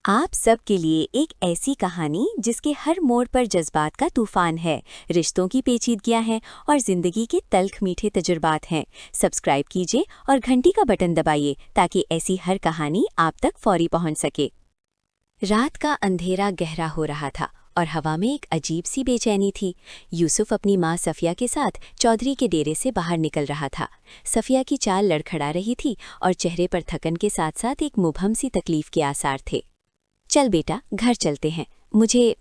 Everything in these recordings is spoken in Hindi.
आप सबके लिए एक ऐसी कहानी जिसके हर मोड़ पर जज्बात का तूफान है, रिश्तों की पेचीदगियां हैं और जिंदगी के तल्ख मीठे तजुर्बात हैं। सब्सक्राइब कीजिए और घंटी का बटन दबाइए ताकि ऐसी हर कहानी आप तक फौरी पहुंच सके। रात का अंधेरा गहरा हो रहा था और हवा में एक अजीब सी बेचैनी थी। यूसुफ अपनी माँ सफिया के साथ चौधरी के डेरे से बाहर निकल रहा था। सफिया की चाल लड़खड़ा रही थी और चेहरे पर थकन के साथ साथ एक मुबहम सी तकलीफ के आसार थे। चल बेटा, घर चलते हैं,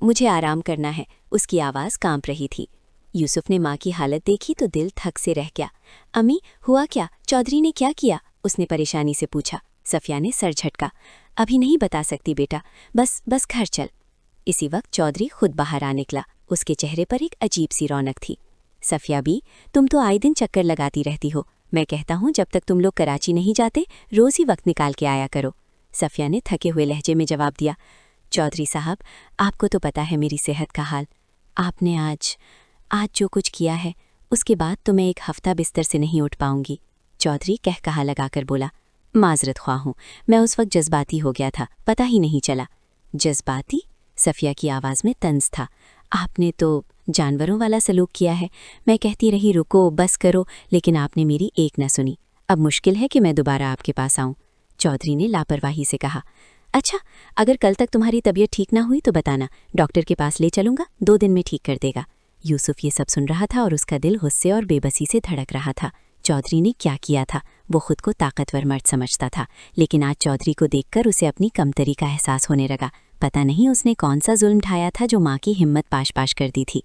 मुझे आराम करना है, उसकी आवाज़ कांप रही थी। यूसुफ ने माँ की हालत देखी तो दिल थक से रह गया। अम्मी, हुआ क्या? चौधरी ने क्या किया? उसने परेशानी से पूछा। सफिया ने सर झटका। अभी नहीं बता सकती बेटा, बस घर चल। इसी वक्त चौधरी खुद बाहर आ निकला। उसके चेहरे पर एक अजीब सी रौनक थी। सफिया भी, तुम तो आए दिन चक्कर लगाती रहती हो। मैं कहता हूँ जब तक तुम लोग कराची नहीं जाते रोज़ ही वक्त निकाल के आया करो। सफिया ने थके हुए लहजे में जवाब दिया। चौधरी साहब, आपको तो पता है मेरी सेहत का हाल। आपने आज जो कुछ किया है उसके बाद तो मैं एक हफ्ता बिस्तर से नहीं उठ पाऊंगी। चौधरी कहकहा लगाकर बोला। माजरत ख्वाह हूँ, मैं उस वक्त जज्बाती हो गया था, पता ही नहीं चला। जज्बाती? सफिया की आवाज़ में तंज था। आपने तो जानवरों वाला सलूक किया है। मैं कहती रही रुको, बस करो, लेकिन आपने मेरी एक न सुनी। अब मुश्किल है कि मैं दोबारा आपके पास आऊँ। चौधरी ने लापरवाही से कहा। अच्छा, अगर कल तक तुम्हारी तबीयत ठीक ना हुई तो बताना, डॉक्टर के पास ले चलूंगा, 2 दिन में ठीक कर देगा। यूसुफ ये सब सुन रहा था और उसका दिल गुस्से और बेबसी से धड़क रहा था। चौधरी ने क्या किया था? वो खुद को ताकतवर मर्द समझता था, लेकिन आज चौधरी को देखकर उसे अपनी कमतरी का एहसास होने लगा। पता नहीं उसने कौन सा जुल्म ढाया था जो माँ की हिम्मत पाश पाश कर दी थी।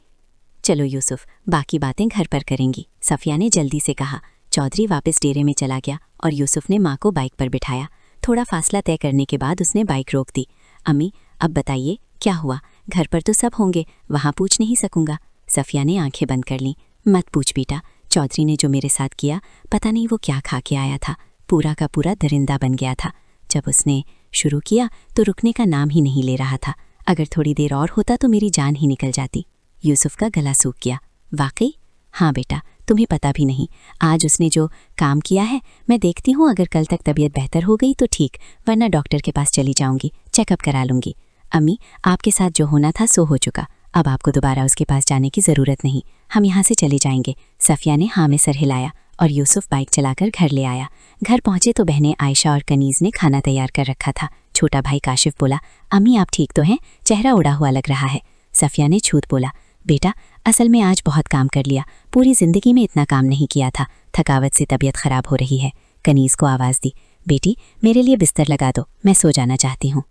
चलो यूसुफ, बाकी बातें घर पर करेंगी, सफिया ने जल्दी से कहा। चौधरी वापस डेरे में चला गया और यूसुफ ने माँ को बाइक पर बिठाया। थोड़ा फासला तय करने के बाद उसने बाइक रोक दी। अम्मी, अब बताइए क्या हुआ? घर पर तो सब होंगे, वहाँ पूछ नहीं सकूंगा। सफिया ने आंखें बंद कर लीं। मत पूछ बेटा, चौधरी ने जो मेरे साथ किया, पता नहीं वो क्या खा के आया था, पूरा का पूरा दरिंदा बन गया था। जब उसने शुरू किया तो रुकने का नाम ही नहीं ले रहा था। अगर थोड़ी देर और होता तो मेरी जान ही निकल जाती। यूसुफ का गला सूख गया। वाकई? हाँ बेटा, तुम्हें पता भी नहीं, आज उसने जो काम किया है। मैं देखती हूँ, अगर कल तक तबीयत बेहतर हो गई तो ठीक, वरना डॉक्टर के पास चली जाऊंगी, चेकअप करा लूंगी। अम्मी, आपके साथ जो होना था सो हो चुका, अब आपको दोबारा उसके पास जाने की ज़रूरत नहीं, हम यहाँ से चले जाएंगे। सफिया ने हाँ में सर हिलाया और यूसुफ बाइक चलाकर घर ले आया। घर पहुँचे तो बहनें आयशा और कनीज़ ने खाना तैयार कर रखा था। छोटा भाई काशिफ बोला, अम्मी आप ठीक तो हैं? चेहरा उड़ा हुआ लग रहा है। सफिया ने छूत बोला, बेटा असल में आज बहुत काम कर लिया, पूरी ज़िंदगी में इतना काम नहीं किया था, थकावट से तबीयत ख़राब हो रही है। कनीज़ को आवाज़ दी, बेटी मेरे लिए बिस्तर लगा दो, मैं सो जाना चाहती हूँ।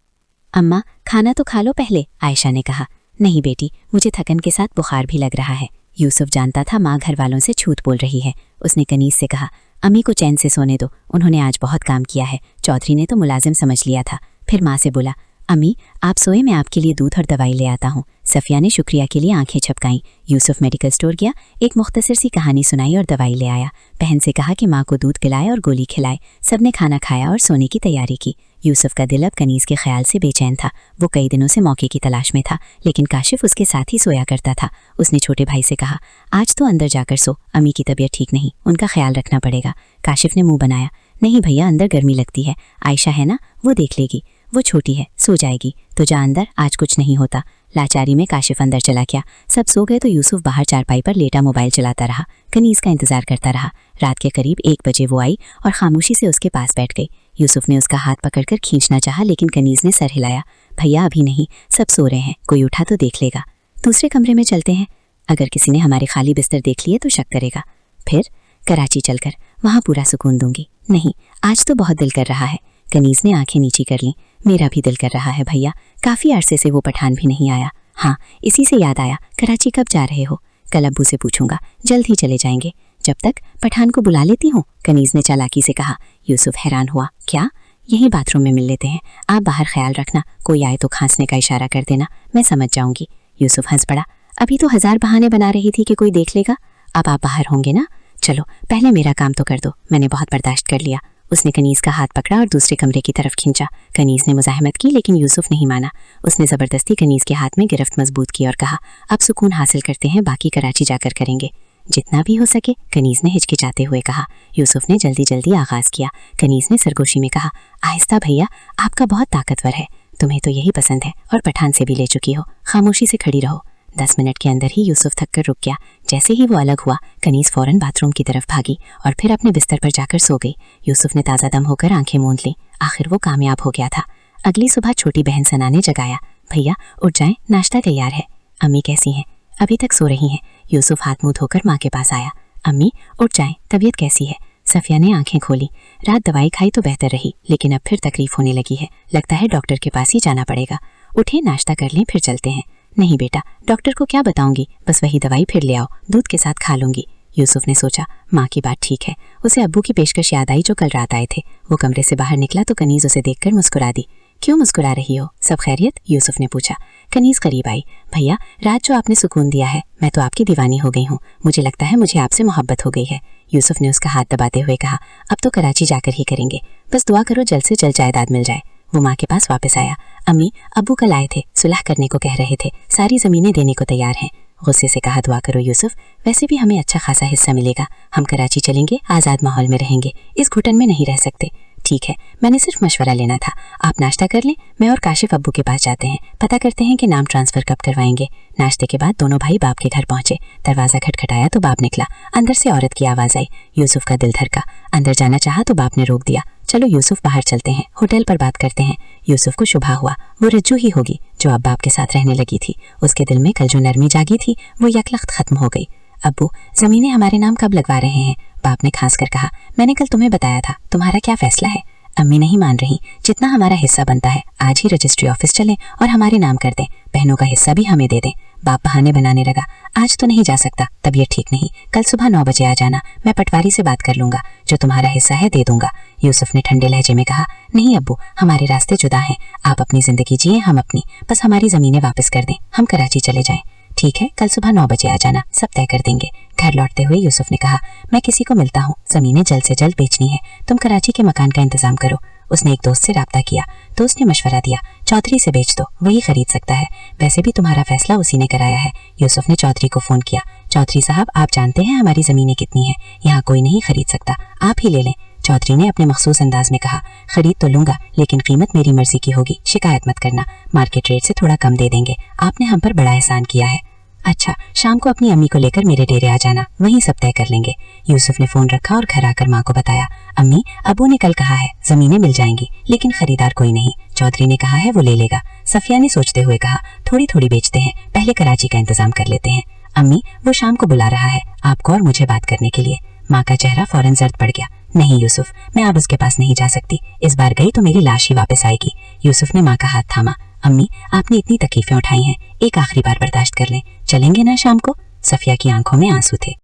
अम्मा, खाना तो खा लो पहले, आयशा ने कहा। नहीं बेटी, मुझे थकन के साथ बुखार भी लग रहा है। यूसुफ जानता था माँ घर वालों से झूठ बोल रही है। उसने कनीज़ से कहा, अम्मी को चैन से सोने दो, उन्होंने आज बहुत काम किया है, चौधरी ने तो मुलाजिम समझ लिया था। फिर माँ से बोला, अम्मी आप सोए, मैं आपके लिए दूध और दवाई ले आता हूँ। सफिया ने शुक्रिया के लिए आंखें झपकाईं। यूसुफ मेडिकल स्टोर गया, एक मुख्तसर सी कहानी सुनाई और दवाई ले आया। बहन से कहा कि माँ को दूध पिलाए और गोली खिलाए। सबने खाना खाया और सोने की तैयारी की। यूसुफ का दिल अब कनीज़ के ख्याल से बेचैन था। वो कई दिनों से मौके की तलाश में था, लेकिन काशिफ उसके साथ ही सोया करता था। उसने छोटे भाई से कहा, आज तो अंदर जाकर सो, अम्मी की तबीयत ठीक नहीं, उनका ख्याल रखना पड़ेगा। काशिफ ने मुंह बनाया, नहीं भैया, अंदर गर्मी लगती है, आयशा है ना, वो देख लेगी, वो छोटी है, सो जाएगी, तो जा अंदर, आज कुछ नहीं होता। लाचारी में काशिफ अंदर चला गया। सब सो गए तो यूसुफ बाहर चारपाई पर लेटा मोबाइल चलाता रहा, कनीज़ का इंतजार करता रहा। रात के करीब 1 बजे वो आई और खामोशी से उसके पास बैठ गई। यूसुफ ने उसका हाथ पकड़कर खींचना चाहा, लेकिन कनीज़ ने सर हिलाया। भैया अभी नहीं, सब सो रहे हैं, कोई उठा तो देख लेगा। दूसरे कमरे में चलते हैं, अगर किसी ने हमारे खाली बिस्तर देख लिए तो शक करेगा। फिर कराची चलकर वहाँ पूरा सुकून दूंगी। नहीं, आज तो बहुत दिल कर रहा है। कनीज़ ने आंखें नीची कर लीं। मेरा भी दिल कर रहा है भैया, काफ़ी अरसे से वो पठान भी नहीं आया। हाँ, इसी से याद आया, कराची कब जा रहे हो? कल अब्बू से पूछूंगा, जल्द ही चले जाएंगे। जब तक पठान को बुला लेती हूँ, कनीज़ ने चालाकी से कहा। यूसुफ हैरान हुआ, क्या? यहीं बाथरूम में मिल लेते हैं, आप बाहर ख्याल रखना, कोई आए तो खांसने का इशारा कर देना, मैं समझ जाऊंगी। यूसुफ हंस पड़ा, अभी तो 1000 बहाने बना रही थी कि कोई देख लेगा, अब आप बाहर होंगे ना? चलो पहले मेरा काम तो कर दो, मैंने बहुत बर्दाश्त कर लिया। उसने कनीज़ का हाथ पकड़ा और दूसरे कमरे की तरफ खींचा। कनीज़ ने मुज़ाहमत की, लेकिन यूसुफ नहीं माना। उसने ज़बरदस्ती कनीज़ के हाथ में गिरफ्त मजबूत की और कहा, अब सुकून हासिल करते हैं, बाकी कराची जाकर करेंगे। जितना भी हो सके, कनीज़ ने हिचकिचाते हुए कहा। यूसुफ ने जल्दी जल्दी आगाज़ किया। कनीज़ ने सरगोशी में कहा, आहिस्ता भैया, आपका बहुत ताकतवर है, तुम्हें तो यही पसंद है और पठान से भी ले चुकी हो, खामोशी से खड़ी रहो। 10 मिनट के अंदर ही यूसुफ थक कर रुक गया। जैसे ही वो अलग हुआ, कनीज फौरन बाथरूम की तरफ भागी और फिर अपने बिस्तर पर जाकर सो गई। यूसुफ ने ताज़ा दम होकर आंखें मूंद ली। आखिर वो कामयाब हो गया था। अगली सुबह छोटी बहन सना ने जगाया। भैया उठ जाएं, नाश्ता तैयार है। अम्मी कैसी हैं? अभी तक सो रही हैं। यूसुफ हाथ मुंह धोकर माँ के पास आया। अम्मी उठ जाएं, तबीयत कैसी है? सफिया ने आंखें खोली। रात दवाई खाई तो बेहतर रही, लेकिन अब फिर तकलीफ होने लगी है। लगता है डॉक्टर के पास ही जाना पड़ेगा। उठे, नाश्ता कर लें, फिर चलते हैं। नहीं बेटा, डॉक्टर को क्या बताऊंगी, बस वही दवाई फिर ले आओ, दूध के साथ खा लूंगी। यूसुफ ने सोचा माँ की बात ठीक है। उसे अब्बू की पेशकश याद आई जो कल रात आए थे। वो कमरे से बाहर निकला तो कनीज उसे देखकर मुस्कुरा दी। क्यों मुस्कुरा रही हो, सब खैरियत? यूसुफ ने पूछा। कनीज करीब आई। भैया रात जो आपने सुकून दिया है, मैं तो आपकी दीवानी हो गई हूँ। मुझे लगता है मुझे आपसे मोहब्बत हो गई है। यूसुफ ने उसका हाथ दबाते हुए कहा। अब तो कराची जाकर ही करेंगे, बस दुआ करो जल्द से जल्द जायदाद मिल जाए। वो माँ के पास वापस आया। अम्मी अब्बू कल आए थे, सुलह करने को कह रहे थे, सारी जमीनें देने को तैयार हैं। गुस्से से कहा दुआ करो यूसुफ, वैसे भी हमें अच्छा खासा हिस्सा मिलेगा। हम कराची चलेंगे, आज़ाद माहौल में रहेंगे, इस घुटन में नहीं रह सकते। ठीक है, मैंने सिर्फ मशवरा लेना था। आप नाश्ता कर लें, मैं और काशिफ अब्बू के पास जाते हैं, पता करते हैं कि नाम ट्रांसफर कब करवाएंगे। नाश्ते के बाद दोनों भाई बाप के घर पहुंचे। दरवाजा खटखटाया तो बाप निकला। अंदर से औरत की आवाज आई। यूसुफ का दिल धड़का। अंदर जाना चाहा तो बाप ने रोक दिया। चलो यूसुफ बाहर चलते हैं, होटल पर बात करते हैं। यूसुफ को शुभा हुआ वो रज्जू ही होगी जो अब बाप के साथ रहने लगी थी। उसके दिल में कल जो नरमी जागी थी वो यकलख्त खत्म हो गई। अब्बू जमीनें हमारे नाम कब लगवा रहे हैं? बाप ने खांस कर कहा। मैंने कल तुम्हें बताया था, तुम्हारा क्या फैसला है? अम्मी नहीं मान रही। जितना हमारा हिस्सा बनता है आज ही रजिस्ट्री ऑफिस चलें और हमारे नाम कर दें, बहनों का हिस्सा भी हमें दे दें। बाप बहाने बनाने लगा। आज तो नहीं जा सकता, तबीयत ठीक नहीं, कल सुबह 9 बजे आ जाना, मैं पटवारी से बात कर लूंगा, जो तुम्हारा हिस्सा है दे दूंगा। यूसुफ ने ठंडे लहजे में कहा। नहीं अब्बू, हमारे रास्ते जुदा हैं, आप अपनी जिंदगी जिए, हम अपनी, बस हमारी जमीनें वापस कर दें, हम कराची चले जाएं। ठीक है, कल सुबह 9 बजे आ जाना, सब तय कर देंगे। घर लौटते हुए यूसुफ ने कहा। मैं किसी को मिलता हूँ, जमीनें जल्द से जल्द बेचनी है, तुम कराची के मकान का इंतजाम करो। उसने एक दोस्त से राब्ता किया तो उसने मशवरा दिया, चौधरी से बेच दो, वही खरीद सकता है, वैसे भी तुम्हारा फैसला उसी ने कराया है। यूसुफ ने चौधरी को फोन किया। चौधरी साहब, आप जानते हैं हमारी जमीनें कितनी हैं, यहाँ कोई नहीं खरीद सकता, आप ही ले लें। चौधरी ने अपने मखसूस अंदाज में कहा। खरीद तो लूंगा, लेकिन कीमत मेरी मर्जी की होगी, शिकायत मत करना, मार्केट रेट से थोड़ा कम दे देंगे, आपने हम पर बड़ा एहसान किया है। अच्छा, शाम को अपनी अम्मी को लेकर मेरे डेरे आ जाना, वहीं सब तय कर लेंगे। यूसुफ ने फोन रखा और घर आकर माँ को बताया। अम्मी, अबू ने कल कहा है जमीनें मिल जाएंगी, लेकिन खरीदार कोई नहीं, चौधरी ने कहा है वो ले लेगा। सफिया ने सोचते हुए कहा। थोड़ी थोड़ी बेचते हैं, पहले कराची का इंतजाम कर लेते हैं। अम्मी, वो शाम को बुला रहा है, आपको और मुझे बात करने के लिए। माँ का चेहरा फौरन जर्द पड़ गया। नहीं यूसुफ, मैं अब उसके पास नहीं जा सकती, इस बार गई तो मेरी लाश ही वापस आएगी। यूसुफ ने माँ का हाथ थामा। अम्मी, आपने इतनी तकलीफें उठाई हैं, एक आखिरी बार बर्दाश्त कर लें, चलेंगे ना शाम को? सफिया की आंखों में आंसू थे।